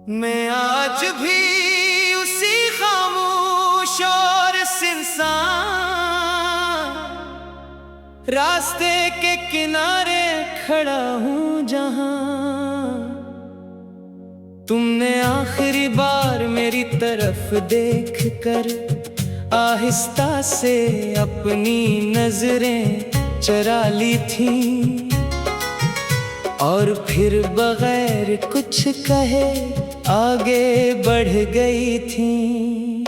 मैं आज भी उसी खामोश और सुनसान रास्ते के किनारे खड़ा हूँ जहाँ तुमने आखिरी बार मेरी तरफ देख कर आहिस्ता से अपनी नजरें चरा ली थी और फिर बगैर कुछ कहे आगे बढ़ गई थी।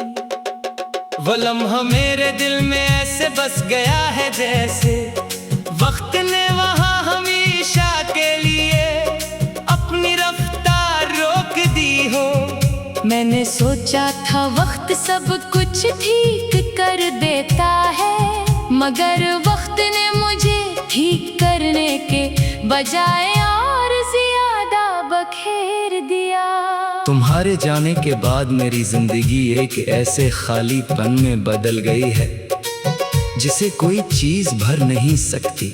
वो लम्हा मेरे दिल में ऐसे बस गया है जैसे वक्त ने वहाँ हमेशा के लिए अपनी रफ्तार रोक दी हो। मैंने सोचा था वक्त सब कुछ ठीक कर देता है, मगर वक्त ने मुझे ठीक करने के बजाय और ज्यादा बखेर दिया। तुम्हारे जाने के बाद मेरी जिंदगी एक ऐसे खालीपन में बदल गई है जिसे कोई चीज भर नहीं सकती।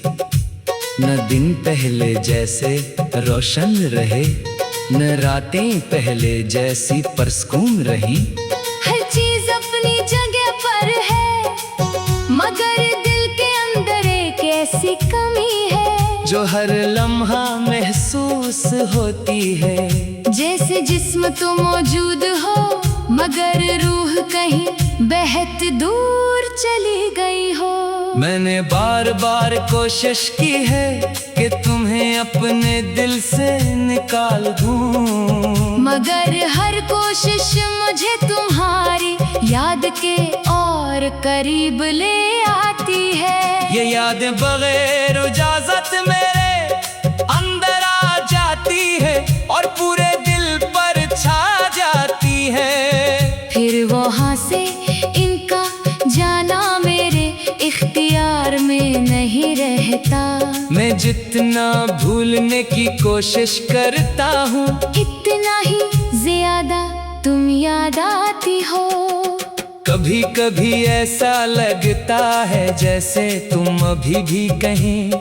न दिन पहले जैसे रोशन रहे, न रातें पहले जैसी परसकून रही। हर चीज अपनी जगह पर है, मगर दिल के अंदर एक ऐसी कमी है जो हर लम्हा महसूस होती है। जैसे जिस्म तो मौजूद हो, मगर रूह कहीं बहत दूर चली गई हो। मैंने बार बार कोशिश की है कि तुम्हें अपने दिल से निकाल दूं, मगर हर कोशिश मुझे तुम्हारी याद के और करीब ले आती है। ये यादें बगैर इजाजत मेरे अंदर आ जाती है और पूरे दिल पर छा जाती है। फिर वहाँ से इनका जाना मेरे इख्तियार में नहीं रहता। मैं जितना भूलने की कोशिश करता हूँ, इतना ही ज्यादा तुम याद आती हो। कभी कभी ऐसा लगता है जैसे तुम अभी भी कहीं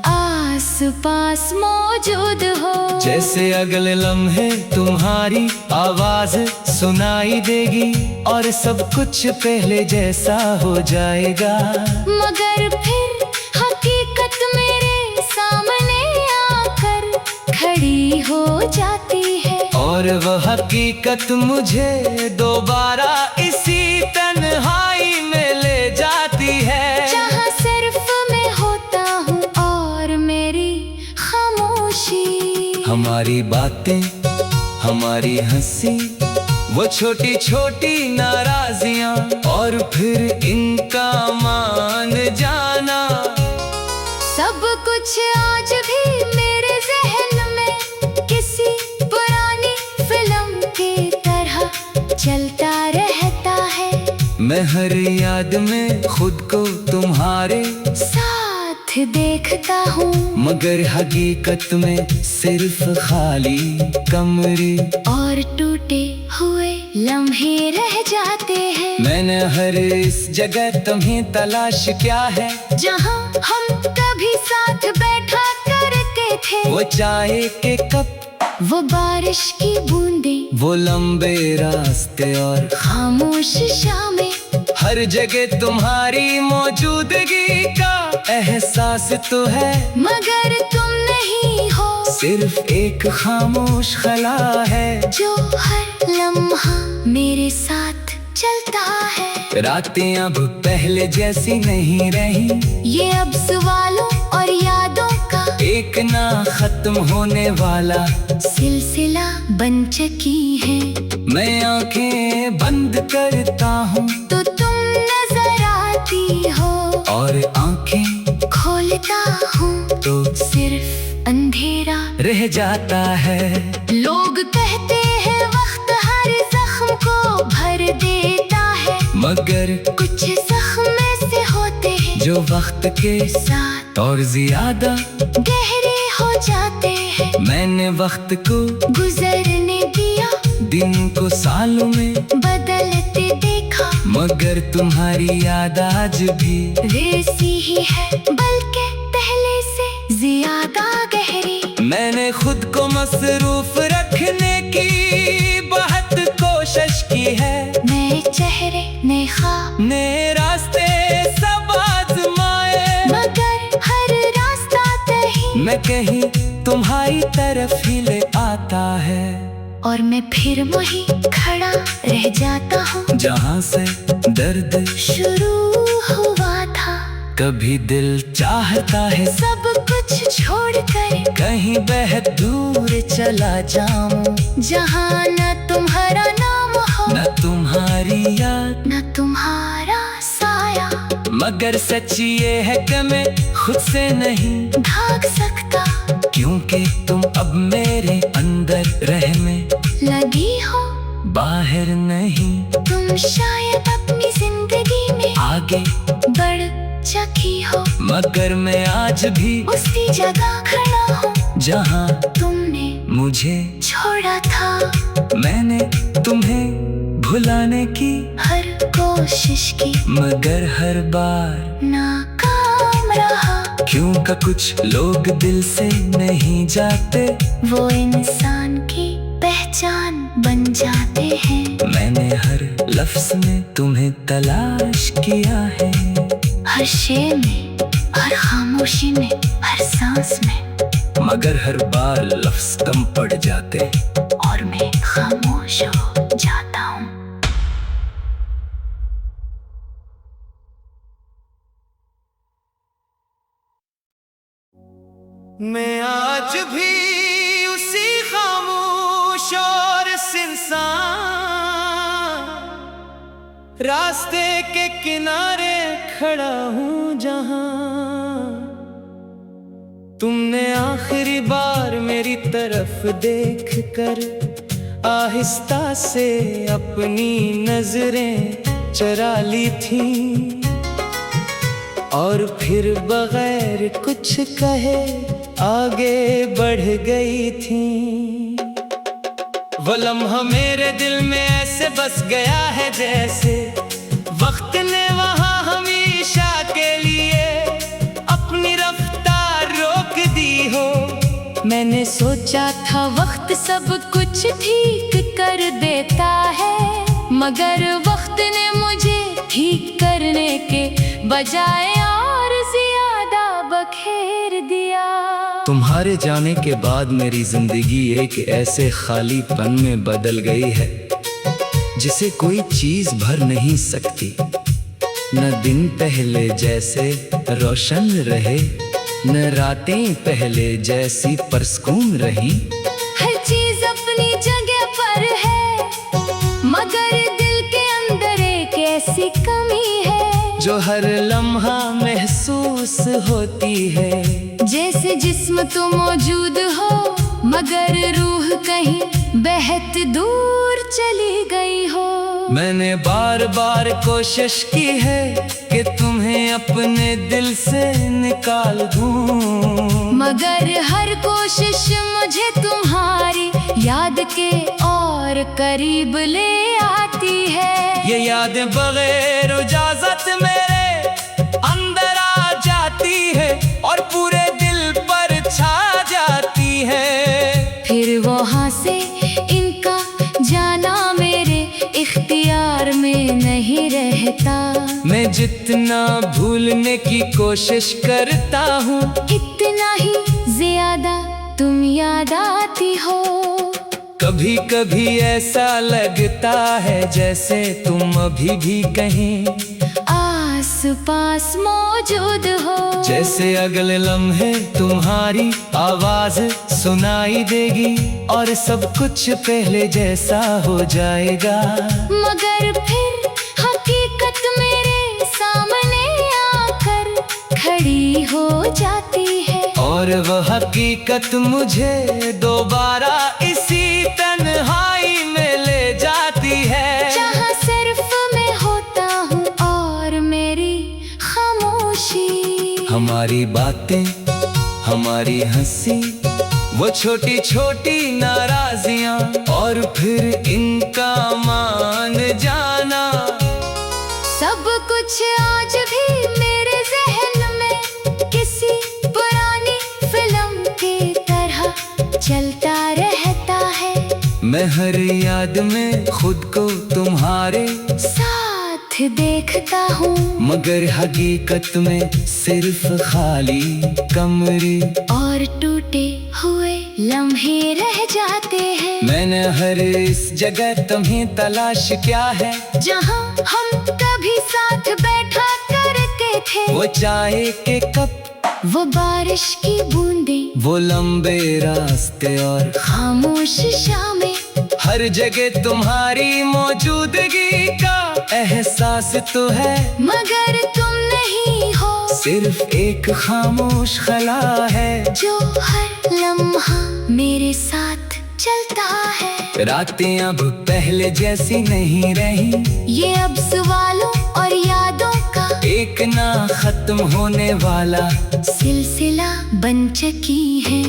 आस पास मौजूद हो। जैसे अगले लम्हे तुम्हारी आवाज सुनाई देगी और सब कुछ पहले जैसा हो जाएगा। मगर फिर हकीकत मेरे सामने आकर खड़ी हो जाती है और वह हकीकत मुझे दोबारा इसी तन्हाई में ले जाती है, जहाँ सिर्फ मैं होता हूँ और मेरी खामोशी। हमारी बातें, हमारी हंसी, वो छोटी छोटी नाराजियां और फिर इनका मान जाना, सब कुछ आज भी मेरे जहन में किसी पुरानी फिल्म की तरह चलता रहता है। मैं हर याद में खुद को तुम्हारे साथ देखता हूँ, मगर हकीकत में सिर्फ खाली कमरे और टूटे हुए लम्हे रह जाते हैं। मैंने हर इस जगह तुम्हें तलाश किया है जहाँ हम कभी साथ बैठा करते थे। वो चाय के कप, वो बारिश की बूंदें, वो लंबे रास्ते और खामोश शामें, हर जगह तुम्हारी मौजूदगी का एहसास तो है, मगर तुम नहीं हो। सिर्फ एक खामोश खला है जो हर लम्हा मेरे साथ चलता है। रातें अब पहले जैसी नहीं रही, ये अब सवालों और यादों का एक ना खत्म होने वाला सिलसिला बन चुकी है। मैं आंखें बंद करता हूँ तो तुम नजर आती हो और आंखें खोलता हूँ तो सिर्फ अंधेरा रह जाता है। लोग कहते हैं वक्त हर जख्म को भर देता है, मगर कुछ जख्म ऐसे होते हैं जो वक्त के साथ और ज्यादा गहरे हो जाते हैं। मैंने वक्त को गुजरने दिया, दिन को सालों में बदलते देखा, मगर तुम्हारी याद आज भी वैसी ही है, बल्कि पहले से ज्यादा गहरी। मैंने खुद को मसरूफ रखने की मैं कहीं तुम्हारी तरफ ही ले आता है, और मैं फिर वहीं खड़ा रह जाता हूँ जहाँ से दर्द शुरू हुआ था। कभी दिल चाहता है सब कुछ छोड़कर कहीं बेहद दूर चला जाऊं, जहाँ न तुम्हारा नाम हो न तुम्हारी याद न तुम्हारा साया। मगर सच ये है कि मैं खुद से नहीं भाग सकता, क्योंकि तुम अब मेरे अंदर रहने लगी हो बाहर नहीं। तुम शायद अपनी जिंदगी में आगे बढ़ चुकी हो, मगर मैं आज भी उसी जगह खड़ा हूँ जहाँ तुमने मुझे छोड़ा था। मैंने तुम्हें भुलाने की हर कोशिश की मगर हर बार नाकाम रहा, क्योंकि कुछ लोग दिल से नहीं जाते, वो इंसान की पहचान बन जाते हैं। मैंने हर लफ्ज में तुम्हें तलाश किया है, हर शेर में, हर खामोशी में, हर सांस में, मगर हर बार लफ्ज कम पड़ जाते और मैं खामोश हो जाता हूँ। मैं आज भी उसी खामोश और सुनसान रास्ते के किनारे खड़ा हूँ, जहाँ तुमने आखिरी बार मेरी तरफ देख कर आहिस्ता से अपनी नजरें चुरा ली थी, और फिर बगैर कुछ कहे आगे बढ़ गई थी। वो लम्हा मेरे दिल में ऐसे बस गया है जैसे वक्त ने वहाँ हमेशा के लिए अपनी रफ्तार रोक दी हो। मैंने सोचा था वक्त सब कुछ ठीक कर देता है, मगर वक्त ने मुझे ठीक करने के बजाय और ज्यादा बखेर दिया। तुम्हारे जाने के बाद मेरी जिंदगी एक ऐसे खालीपन में बदल गई है जिसे कोई चीज भर नहीं सकती। न दिन पहले जैसे रोशन रहे, न रातें पहले जैसी परसकून रही। हर चीज अपनी जगह पर है, मगर दिल के अंदर एक ऐसी कमी है जो हर लम्हा महसूस होती है। जैसे जिस्म तो मौजूद हो, मगर रूह कहीं बहत दूर चली गई हो। मैंने बार बार कोशिश की है कि तुम्हें अपने दिल से निकाल दूं, मगर हर कोशिश मुझे तुम्हारी याद के और करीब ले आती है। ये याद बगैर इजाजत मेरे अंदर आ जाती है और पूरे दिल पर छा जाती है। फिर वहाँ से इनका जाना मेरे इख्तियार में नहीं रहता। मैं जितना भूलने की कोशिश करता हूँ, इतना ही ज्यादा तुम याद आती हो। कभी कभी ऐसा लगता है जैसे तुम अभी भी कहीं आस पास मौजूद हो। जैसे अगले लम्हे तुम्हारी आवाज सुनाई देगी और सब कुछ पहले जैसा हो जाएगा। मगर फिर हकीकत मेरे सामने आकर खड़ी हो जाती है, और वह हकीकत मुझे दोबारा इसी तन्हाई में ले जाती है, जहाँ सिर्फ मैं होता हूँ और मेरी खामोशी। हमारी बातें, हमारी हंसी, वो छोटी छोटी नाराजियां, और फिर इनका मान जाना। सब कुछ आज भी मेरे जहन में किसी पुरानी फिल्म की तरह चलता रहता है। मैं हर याद में खुद को तुम्हारे साथ साथ देखता हूँ, मगर हकीकत में सिर्फ खाली कमरे और टूटे हुए लम्हे रह जाते हैं। मैंने हर इस जगह तुम्हें तलाश क्या है, जहाँ हम कभी साथ बैठा करते थे। वो चाय के कप, वो बारिश की बूंदें, वो लंबे रास्ते और खामोश शामें। हर जगह तुम्हारी मौजूदगी का एहसास तो है, मगर तुम नहीं हो, सिर्फ एक खामोश खला है जो हर लम्हा मेरे साथ चलता है। रातें अब पहले जैसी नहीं रही, ये अब सवालों और यादों का एक ना खत्म होने वाला सिलसिला बन चुकी है।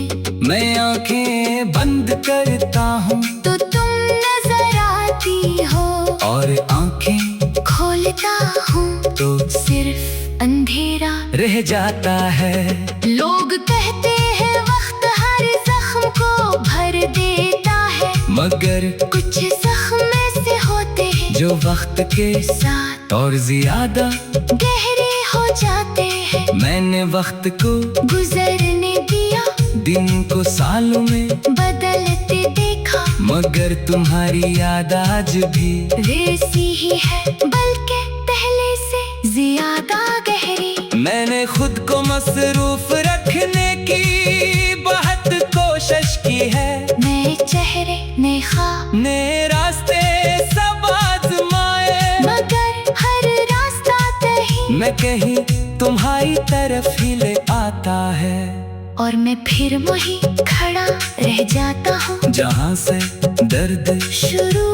मैं आंखें बंद करता हूँ तो तुम नजर आती हो, और आंखें खोलता हूँ तो सिर्फ अंधेरा रह जाता है। लोग कहते हैं वक्त हर जख्म को भर देता है, मगर कुछ जख्म ऐसे होते हैं जो वक्त के साथ और ज्यादा गहरे हो जाते हैं। मैंने वक्त को गुजरने दिया, दिन को सालों में बदलते देखा, मगर तुम्हारी याद आज भी वैसी ही है, बल्कि पहले से ज्यादा गहरी। मैंने खुद को मसरूफ रखने की बहुत कोशिश की है, नए चेहरे, नए ख्वाब, नए रास्ते सब आजमाए, मगर हर रास्ता तही मैं कहीं तुम्हारी तरफ ही ले आता है। और मैं फिर वही खड़ा रह जाता हूँ जहाँ से दर्द शुरू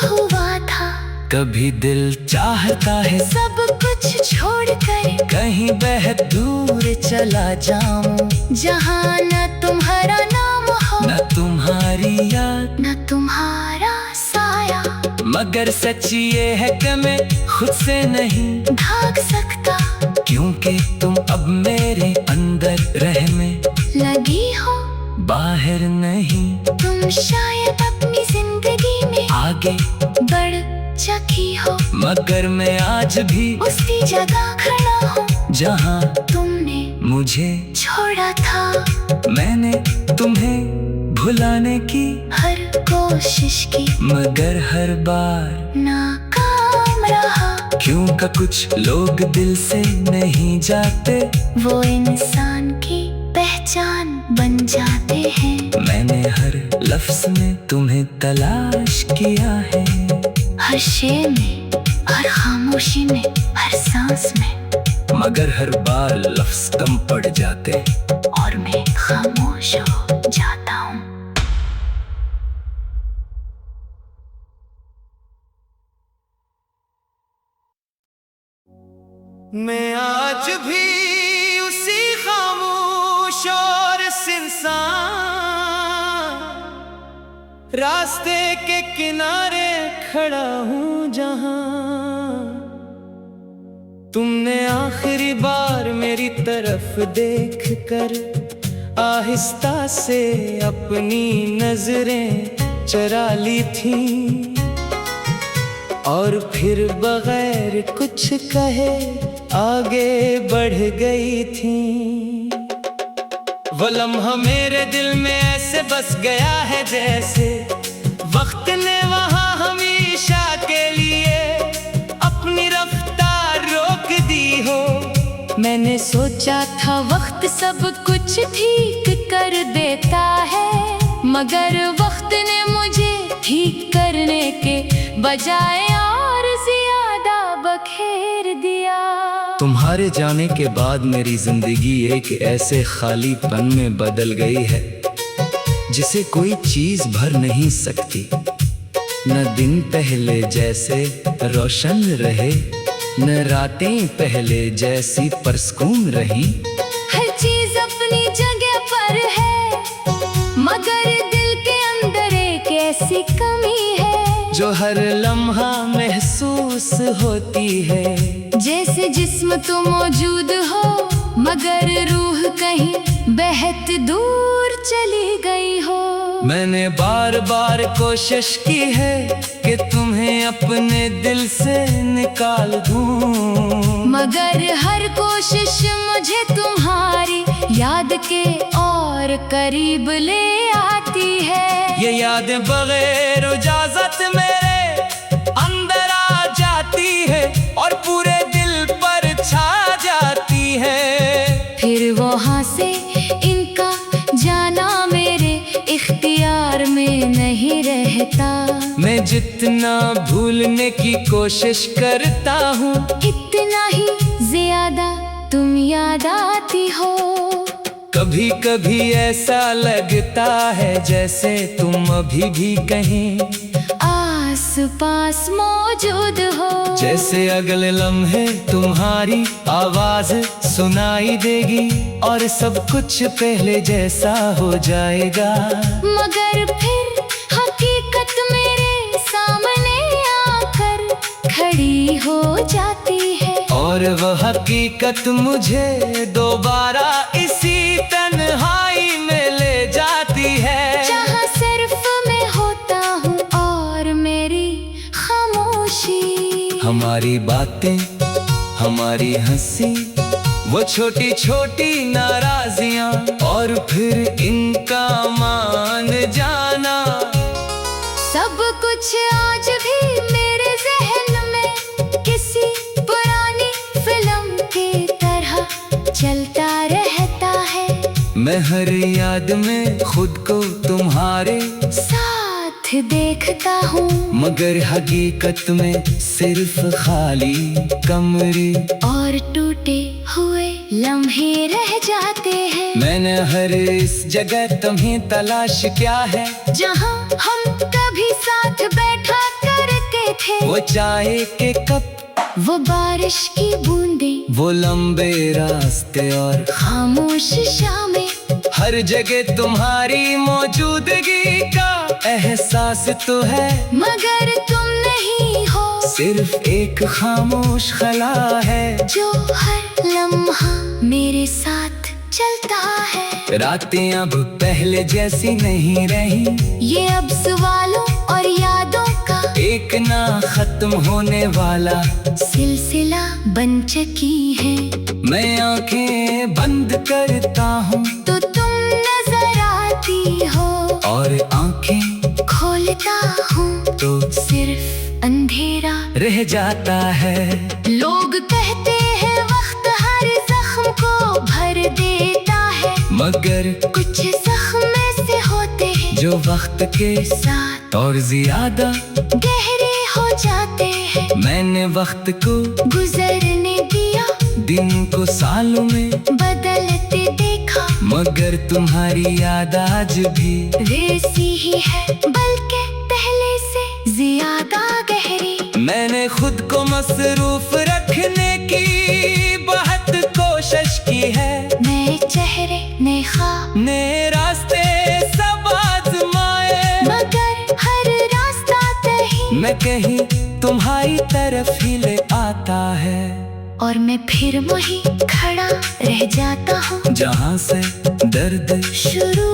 हुआ था। कभी दिल चाहता है सब कुछ छोड़कर कहीं बेहद दूर चला जाऊं, जहाँ न तुम्हारा नाम हो, न तुम्हारी याद न तुम्हारा साया, मगर सच ये है कि मैं खुद से नहीं भाग सकता, क्योंकि तुम अब मेरे अंदर रहने लगी हो, बाहर नहीं। तुम शायद अपनी जिंदगी में आगे बढ़ चुकी हो, मगर मैं आज भी उसी जगह खड़ा हूँ जहाँ तुमने मुझे छोड़ा था। मैंने तुम्हें भुलाने की हर कोशिश की, मगर हर बार नाकाम रहा, क्योंकि कुछ लोग दिल से नहीं जाते, वो इंसान की पहचान बन जाते हैं। मैंने हर लफ्ज में तुम्हें तलाश किया है, हर शेर में, हर खामोशी में, हर सांस में, मगर हर बार लफ्ज कम पड़ जाते और मैं खामोश हो जाता हूँ। मैं आज भी उसी खामोश और सुनसान रास्ते के किनारे खड़ा हूँ, जहाँ तुमने आखिरी बार मेरी तरफ देख कर आहिस्ता से अपनी नजरें चरा ली थी, और फिर बगैर कुछ कहे आगे बढ़ गई थी। वो लम्हा मेरे दिल में ऐसे बस गया है जैसे वक्त ने वहाँ हमेशा के लिए अपनी रफ्तार रोक दी हो। मैंने सोचा था वक्त सब कुछ ठीक कर देता है, मगर वक्त ने मुझे ठीक करने के बजाय और ज्यादा बखेर दिया। तुम्हारे जाने के बाद मेरी जिंदगी एक ऐसे खालीपन में बदल गई है जिसे कोई चीज भर नहीं सकती। न दिन पहले जैसे रोशन रहे, न रातें पहले जैसी परसकून रही। हर चीज अपनी जगह पर है, मगर दिल के अंदर एक ऐसी कमी है जो हर लम्हा महसूस होती है। जैसे जिस्म तो मौजूद हो, मगर रूह कहीं बेहद दूर चली गई हो। मैंने बार बार कोशिश की है कि तुम्हें अपने दिल से निकाल दूं, मगर हर कोशिश मुझे तुम्हारी याद के और करीब ले आती है। ये यादें बगैर इजाजत मेरे अंदर आ जाती है और पूरे दिल पर छा जाती है। फिर वहाँ से इनका जाना मेरे इख्तियार में नहीं रहता। मैं जितना भूलने की कोशिश करता हूँ, इतना ही ज्यादा तुम याद आती हो। कभी कभी ऐसा लगता है जैसे तुम अभी भी कहीं आस पास मौजूद हो। जैसे अगले लम्हे तुम्हारी आवाज सुनाई देगी और सब कुछ पहले जैसा हो जाएगा। मगर फिर हकीकत मेरे सामने आकर खड़ी हो जाती है और वह हकीकत मुझे दोबारा इसी तन्हाई में ले जाती है, जहाँ सिर्फ मैं होता हूँ और मेरी खामोशी। हमारी बातें, हमारी हंसी, वो छोटी छोटी नाराजियां और फिर इनका मान जाना, सब कुछ आज भी मेरे जहन में किसी पुरानी फिल्म की तरह चलता रहता है। मैं हर याद में खुद को तुम्हारे साथ देखता हूँ, मगर हकीकत में सिर्फ खाली कमरे और टूटे हुए लम्हे रह जाते हैं। मैंने हर इस जगह तुम्हें तलाश किया है, जहाँ हम कभी साथ बैठा करते थे। वो चाय के कप, वो बारिश की बूंदें, वो लंबे रास्ते और खामोश शामें, हर जगह तुम्हारी मौजूदगी का एहसास तो है, मगर तुम नहीं हो। सिर्फ एक खामोश खला है जो हर लम्हा मेरे साथ चलता है। रातें अब पहले जैसी नहीं रही, ये अब सवालों और यादों का एक ना खत्म होने वाला सिलसिला बन चुकी है। मैं आंखें बंद करता हूँ तो तुम नजर आती हो, और आंखें खोलता हूँ तो सिर्फ अंधेरा रह जाता है। लोग कहते हैं वक्त हर जख्म को भर देता है, मगर कुछ जख्म ऐसे होते हैं जो वक्त के साथ और ज्यादा गहरे हो जाते हैं। मैंने वक्त को गुजरने दिया, दिन को सालों में बदलते देखा, मगर तुम्हारी याद आज भी वैसी ही है, बल्कि पहले से ज्यादा गहरी। मैंने खुद को मसरूफ रखने की बहुत कोशिश की है, नए चेहरे, नए ख्वाब, नए रास्ते सब आजमाए, मगर हर रास्ता कहीं मैं कहीं तुम्हारी तरफ ही ले आता है, और मैं फिर वहीं खड़ा रह जाता हूँ जहाँ से दर्द शुरू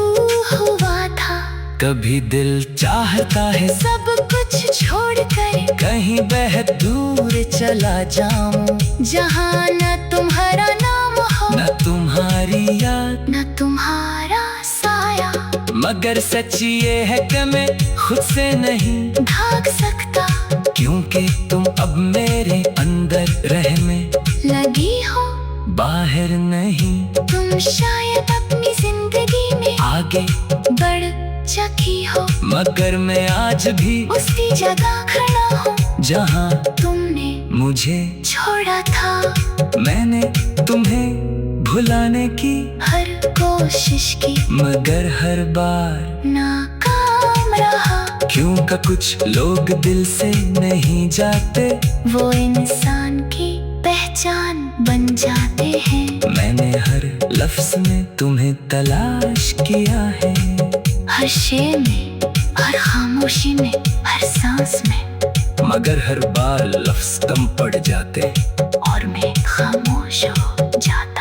हुआ था। कभी दिल चाहता है सब कुछ छोड़कर कहीं बेहद दूर चला जाऊं, जहाँ न तुम्हारा नाम हो, न तुम्हारी याद, न तुम्हारा साया, मगर सच ये है कि मैं खुद से नहीं भाग सकता, क्योंकि तुम अब मेरे अंदर रहने लगी हो, बाहर नहीं। तुम शायद अपनी जिंदगी में आगे बढ़ चुकी हो, मगर मैं आज भी उसी जगह खड़ा हूँ जहाँ तुमने मुझे छोड़ा था। मैंने तुम्हें भुलाने की हर कोशिश की, मगर हर बार नाकाम रहा, क्योंकि कुछ लोग दिल से नहीं जाते, वो इंसान की पहचान बन जाते हैं। मैंने हर लफ्ज में तुम्हें तलाश किया है, हर शेर में, हर खामोशी में, हर सांस में, मगर हर बार लफ्ज कम पड़ जाते और मैं खामोश हो जाती।